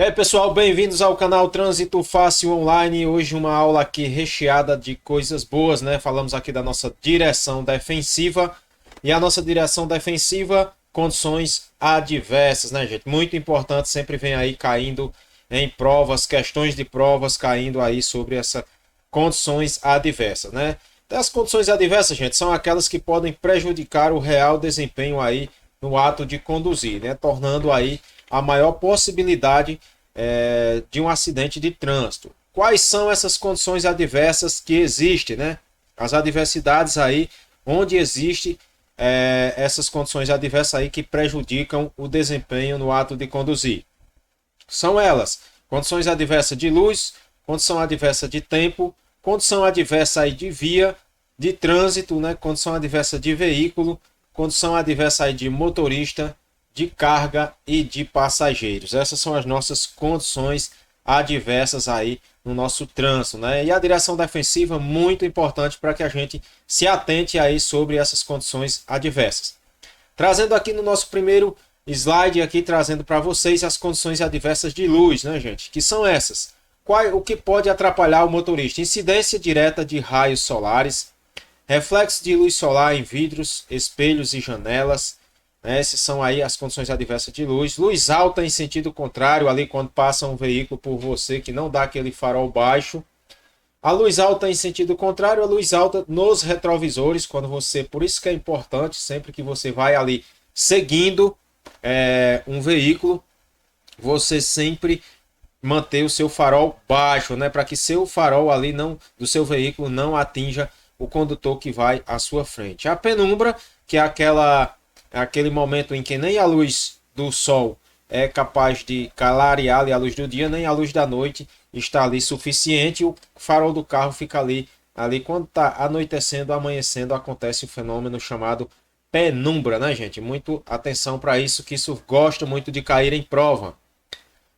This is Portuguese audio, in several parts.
E aí, pessoal, bem-vindos ao canal Trânsito Fácil Online. Hoje uma aula aqui recheada de coisas boas, né? Falamos aqui da nossa direção defensiva. E a nossa direção defensiva, condições adversas, né, gente? Muito importante, sempre vem aí caindo em provas, questões de provas caindo aí sobre essas condições adversas, né? As condições adversas, gente, são aquelas que podem prejudicar o real desempenho aí no ato de conduzir, né? Tornando aí a maior possibilidade de um acidente de trânsito. Quais são essas condições adversas que existem, né? As adversidades aí, onde existe essas condições adversas aí que prejudicam o desempenho no ato de conduzir. São elas: condições adversas de luz, condição adversa de tempo, condição adversa aí de via, de trânsito, né? Condição adversa de veículo, condição adversa aí de motorista, de carga e de passageiros. Essas são as nossas condições adversas aí no nosso trânsito, né? E a direção defensiva muito importante para que a gente se atente aí sobre essas condições adversas. Trazendo aqui no nosso primeiro slide aqui, trazendo para vocês as condições adversas de luz, né, gente? Que são essas: o que pode atrapalhar o motorista? Incidência direta de raios solares, reflexo de luz solar em vidros, espelhos e janelas. Essas são aí as condições adversas de luz. Luz alta em sentido contrário, ali quando passa um veículo por você que não dá aquele farol baixo. A luz alta em sentido contrário, a luz alta nos retrovisores, quando você, por isso que é importante, sempre que você vai ali seguindo um veículo, você sempre manter o seu farol baixo, né, para que seu farol ali do seu veículo não atinja o condutor que vai à sua frente. A penumbra, que é aquele momento em que nem a luz do sol é capaz de clarear ali a luz do dia, nem a luz da noite está ali suficiente, o farol do carro fica ali quando está anoitecendo, amanhecendo, acontece o fenômeno chamado penumbra, né, gente? Muito atenção para isso, que isso gosta muito de cair em prova.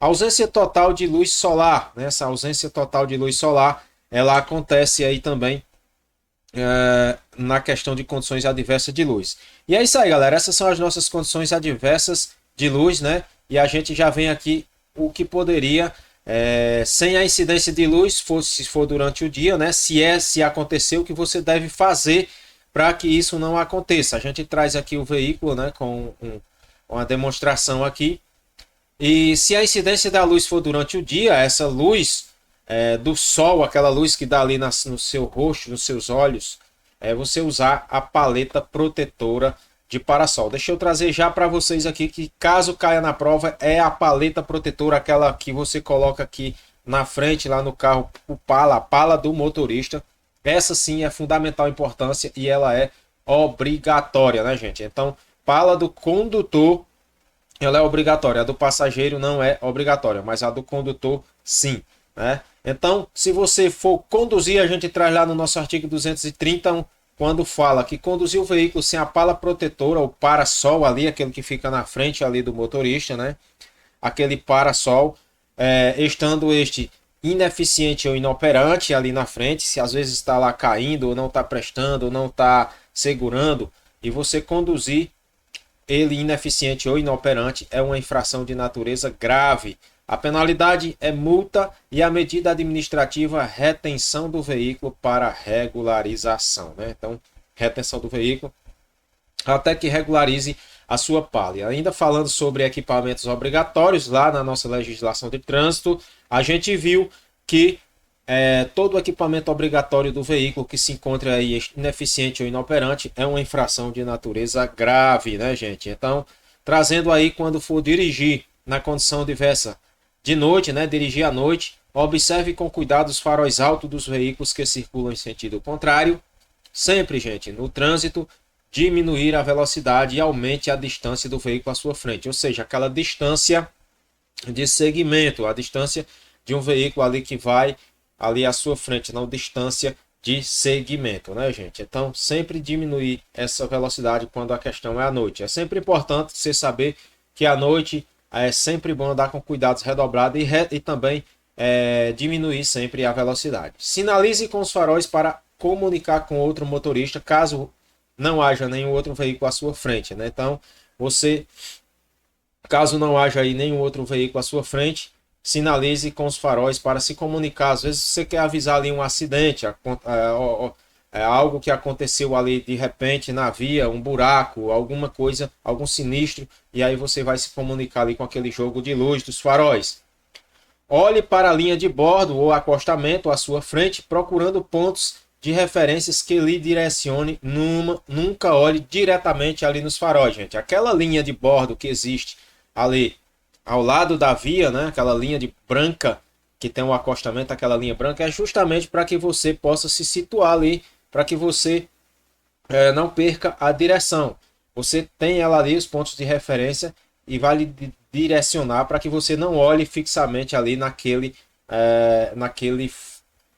Ausência total de luz solar, né? Essa ausência total de luz solar, ela acontece aí também na questão de condições adversas de luz. E é isso aí, galera. Essas são as nossas condições adversas de luz, né? E a gente já vem aqui o que poderia, sem a incidência de luz, se for durante o dia, né? Se aconteceu, o que você deve fazer para que isso não aconteça. A gente traz aqui o veículo, né? Com uma demonstração aqui. E se a incidência da luz for durante o dia, essa luz do sol, aquela luz que dá ali no seu rosto, nos seus olhos, você usar a paleta protetora de para-sol. Deixa eu trazer já para vocês aqui que, caso caia na prova, é a paleta protetora, aquela que você coloca aqui na frente, lá no carro, a pala do motorista. Essa sim é fundamental importância e ela é obrigatória, né, gente? Então, pala do condutor, ela é obrigatória. A do passageiro não é obrigatória, mas a do condutor sim, né? Então, se você for conduzir, a gente traz lá no nosso artigo 230, quando fala que conduzir o veículo sem a pala protetora, o para-sol ali, aquele que fica na frente ali do motorista, né? Aquele para-sol, estando este ineficiente ou inoperante ali na frente, se às vezes está lá caindo, ou não está prestando, ou não está segurando, e você conduzir ele ineficiente ou inoperante, é uma infração de natureza grave. A penalidade é multa e a medida administrativa retenção do veículo para regularização, né? Então, retenção do veículo até que regularize a sua pala. E ainda falando sobre equipamentos obrigatórios, lá na nossa legislação de trânsito, a gente viu que todo equipamento obrigatório do veículo que se encontre aí ineficiente ou inoperante é uma infração de natureza grave, né, gente? Então, trazendo aí quando for dirigir na condição diversa de noite, né, dirigir à noite, observe com cuidado os faróis altos dos veículos que circulam em sentido contrário. Sempre, gente, no trânsito, diminuir a velocidade e aumente a distância do veículo à sua frente, ou seja, aquela distância de segmento, a distância de um veículo ali que vai ali à sua frente, não distância de segmento, né, gente? Então, sempre diminuir essa velocidade quando a questão é à noite. É sempre importante você saber que à noite é sempre bom andar com cuidados redobrados e também diminuir sempre a velocidade. Sinalize com os faróis para comunicar com outro motorista, caso não haja nenhum outro veículo à sua frente, né? Então, caso não haja aí nenhum outro veículo à sua frente, sinalize com os faróis para se comunicar. Às vezes você quer avisar ali um acidente, algo que aconteceu ali de repente na via, um buraco, alguma coisa, algum sinistro, e aí você vai se comunicar ali com aquele jogo de luz dos faróis. Olhe para a linha de bordo ou acostamento à sua frente, procurando pontos de referências que lhe direcione nunca olhe diretamente ali nos faróis, gente. Aquela linha de bordo que existe ali ao lado da via, né? Aquela linha de branca que tem um acostamento, aquela linha branca, é justamente para que você possa se situar ali, para que você não perca a direção. Você tem ela ali, os pontos de referência, e vai lhe direcionar para que você não olhe fixamente ali naquele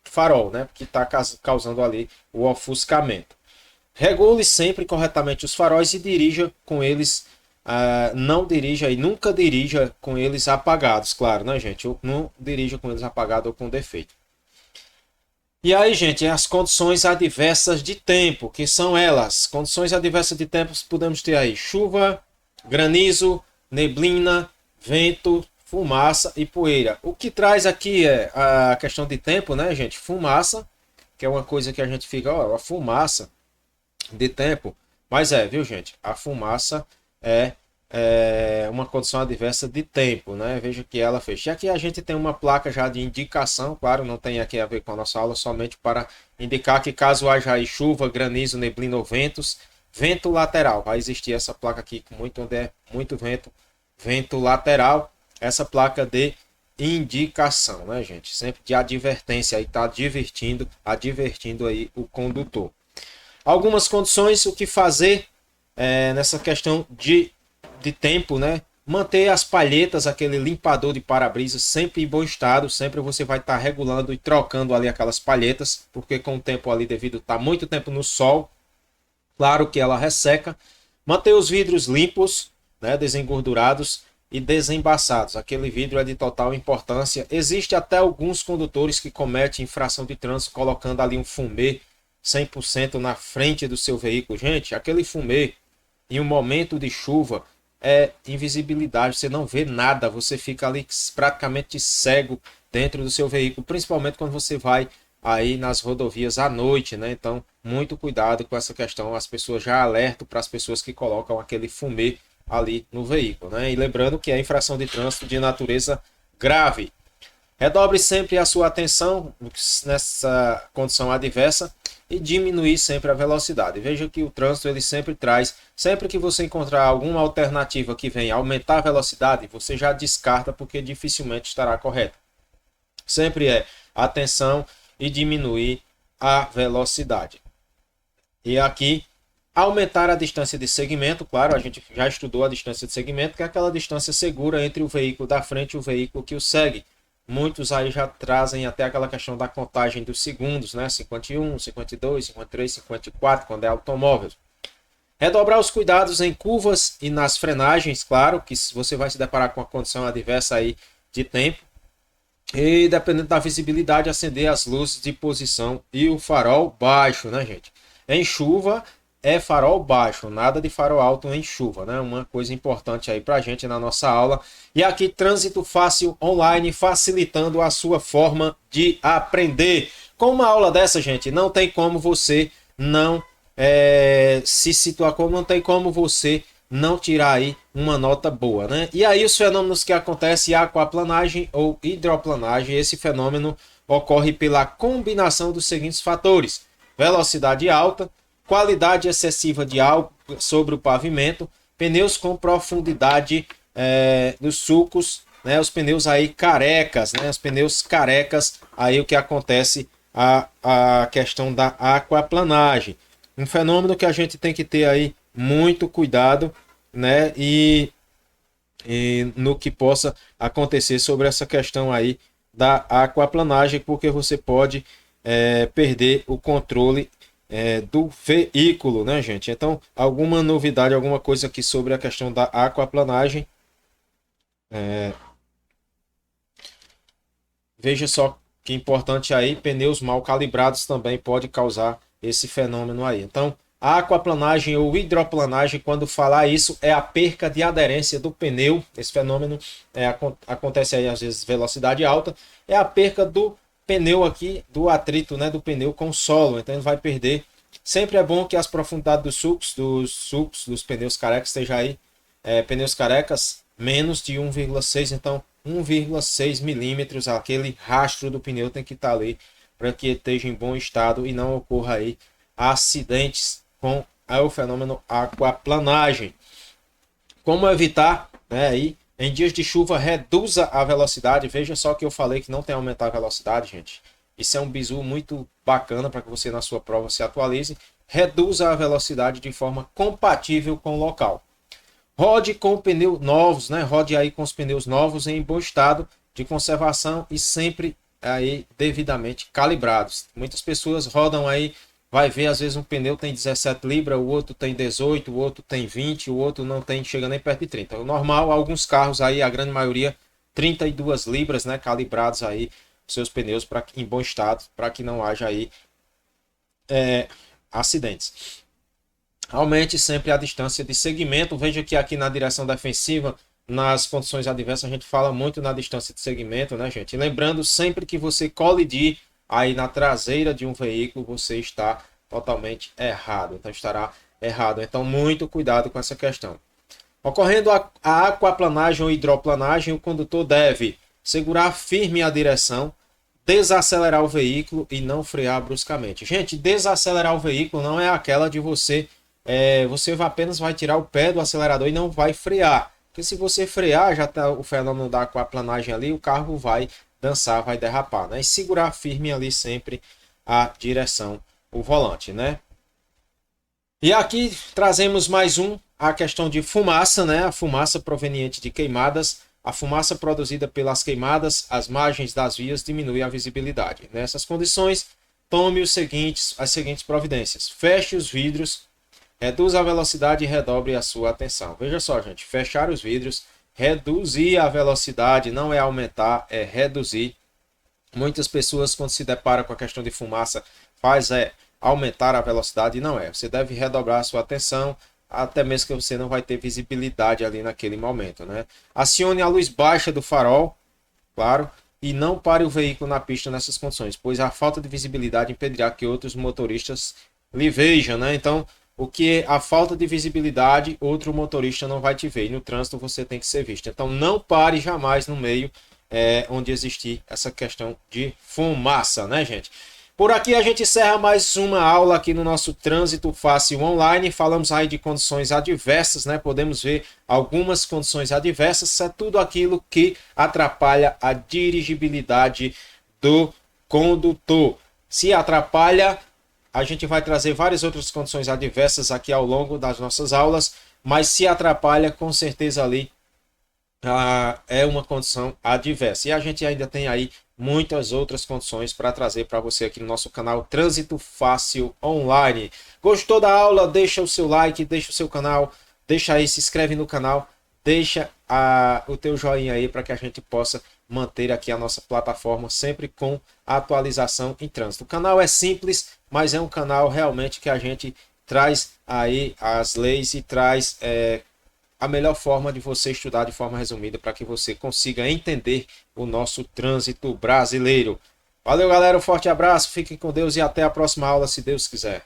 farol, né? Que está causando ali o ofuscamento. Regule sempre corretamente os faróis e dirija com eles. Não dirija e nunca dirija com eles apagados, claro, né, gente? Eu não dirija com eles apagados ou com defeito. E aí, gente, as condições adversas de tempo, que são elas. Condições adversas de tempo, podemos ter aí chuva, granizo, neblina, vento, fumaça e poeira. O que traz aqui é a questão de tempo, né, gente? Fumaça, que é uma coisa que a gente fica, ó, a fumaça de tempo. Mas viu, gente? A fumaça é uma condição adversa de tempo, né? Veja que ela fez. E aqui a gente tem uma placa já de indicação, claro, não tem aqui a ver com a nossa aula, somente para indicar que caso haja aí chuva, granizo, neblina ou ventos, vento lateral. Vai existir essa placa aqui com onde é muito vento, vento lateral, essa placa de indicação, né, gente? Sempre de advertência, aí tá advertindo aí o condutor. Algumas condições, o que fazer nessa questão de tempo, né? Manter as palhetas, aquele limpador de para-brisa sempre em bom estado, sempre você vai estar regulando e trocando ali aquelas palhetas, porque com o tempo ali, devido a estar muito tempo no sol, claro que ela resseca. Manter os vidros limpos, né? Desengordurados e desembaçados. Aquele vidro é de total importância. Existe até alguns condutores que cometem infração de trânsito colocando ali um fumê 100% na frente do seu veículo. Gente, aquele fumê em um momento de chuva é invisibilidade, você não vê nada, você fica ali praticamente cego dentro do seu veículo, principalmente quando você vai aí nas rodovias à noite, né? Então, muito cuidado com essa questão, as pessoas já alertam para as pessoas que colocam aquele fumê ali no veículo, né? E lembrando que é infração de trânsito de natureza grave. Redobre sempre a sua atenção nessa condição adversa e diminuir sempre a velocidade. Veja que o trânsito ele sempre traz, sempre que você encontrar alguma alternativa que venha aumentar a velocidade, você já descarta porque dificilmente estará correta. Sempre atenção e diminuir a velocidade. E aqui, aumentar a distância de segmento, claro, a gente já estudou a distância de segmento, que é aquela distância segura entre o veículo da frente e o veículo que o segue. Muitos aí já trazem até aquela questão da contagem dos segundos, né? 51, 52, 53, 54, quando é automóvel. Redobrar os cuidados em curvas e nas frenagens, claro, que você vai se deparar com a condição adversa aí de tempo. E dependendo da visibilidade, acender as luzes de posição e o farol baixo, né, gente? Em chuva é farol baixo, nada de farol alto em chuva, né? Uma coisa importante aí pra gente na nossa aula. E aqui, trânsito fácil online, facilitando a sua forma de aprender. Com uma aula dessa, gente, não tem como você não se situar, como não tem como você não tirar aí uma nota boa, né? E aí os fenômenos que acontecem, aquaplanagem ou hidroplanagem, esse fenômeno ocorre pela combinação dos seguintes fatores: velocidade alta, qualidade excessiva de álcool sobre o pavimento, pneus com profundidade dos sulcos, né? Os pneus aí carecas, né? Os pneus carecas, aí o que acontece a questão da aquaplanagem. Um fenômeno que a gente tem que ter aí muito cuidado, né? E no que possa acontecer sobre essa questão aí da aquaplanagem, porque você pode perder o controle do veículo, né, gente? Então, alguma novidade, alguma coisa aqui sobre a questão da aquaplanagem. Veja só que importante aí, pneus mal calibrados também pode causar esse fenômeno aí. Então, A aquaplanagem ou hidroplanagem, quando falar isso, é a perca de aderência do pneu. Esse fenômeno acontece aí às vezes velocidade alta. É a perca do pneu aqui, do atrito, né, do pneu com o solo. Então ele vai perder. Sempre é bom que as profundidades dos pneus carecas esteja aí, pneus carecas menos de 1,6, então 1,6 milímetros, aquele rastro do pneu tem que estar ali para que esteja em bom estado e não ocorra aí acidentes com o fenômeno aquaplanagem. Como evitar, né, aí, em dias de chuva, reduza a velocidade. Veja só que eu falei que não tem que aumentar a velocidade, gente. Isso é um bizu muito bacana para que você na sua prova se atualize. Reduza a velocidade de forma compatível com o local. Rode com pneus novos, né? Rode aí com os pneus novos em bom estado de conservação e sempre aí devidamente calibrados. Muitas pessoas rodam aí, vai ver às vezes um pneu tem 17 libras, o outro tem 18, o outro tem 20, o outro não tem, chega nem perto de 30. O normal, alguns carros aí, a grande maioria, 32 libras, né? Calibrados aí seus pneus em bom estado, para que não haja aí acidentes. Aumente sempre a distância de segmento. Veja que aqui na direção defensiva, nas condições adversas, a gente fala muito na distância de segmento, né, gente? E lembrando, sempre que você colidir aí na traseira de um veículo, você está totalmente errado. Então estará errado. Então muito cuidado com essa questão. Ocorrendo a aquaplanagem ou hidroplanagem, o condutor deve segurar firme a direção, desacelerar o veículo e não frear bruscamente. Gente, desacelerar o veículo não é aquela de você apenas vai tirar o pé do acelerador e não vai frear. Porque se você frear, já está o fenômeno da aquaplanagem ali, o carro vai dançar, vai derrapar, né? E segurar firme ali sempre a direção, o volante, né? E aqui trazemos mais a questão de fumaça, né? A fumaça proveniente de queimadas. A fumaça produzida pelas queimadas, as margens das vias diminui a visibilidade. Nessas condições, tome as seguintes providências. Feche os vidros, reduz a velocidade e redobre a sua atenção. Veja só, gente, fechar os vidros, reduzir a velocidade, não é aumentar, é reduzir. Muitas pessoas, quando se deparam com a questão de fumaça, faz aumentar a velocidade, e não é. Você deve redobrar a sua atenção, até mesmo que você não vai ter visibilidade ali naquele momento, né? Acione a luz baixa do farol, claro, e não pare o veículo na pista nessas condições, pois a falta de visibilidade impedirá que outros motoristas lhe vejam, né? Então, o que é a falta de visibilidade, outro motorista não vai te ver. E no trânsito você tem que ser visto. Então, não pare jamais no meio onde existir essa questão de fumaça, né, gente? Por aqui a gente encerra mais uma aula aqui no nosso Trânsito Fácil Online. Falamos aí de condições adversas, né? Podemos ver algumas condições adversas. Isso é tudo aquilo que atrapalha a dirigibilidade do condutor. Se atrapalha, a gente vai trazer várias outras condições adversas aqui ao longo das nossas aulas. Mas se atrapalha, com certeza ali é uma condição adversa. E a gente ainda tem aí muitas outras condições para trazer para você aqui no nosso canal Trânsito Fácil Online. Gostou da aula? Deixa o seu like, deixa o seu canal, deixa aí, se inscreve no canal, deixa o teu joinha aí para que a gente possa manter aqui a nossa plataforma sempre com atualização em trânsito. O canal é simples, mas é um canal realmente que a gente traz aí as leis e traz a melhor forma de você estudar de forma resumida para que você consiga entender o nosso trânsito brasileiro. Valeu, galera, um forte abraço, fiquem com Deus e até a próxima aula, se Deus quiser.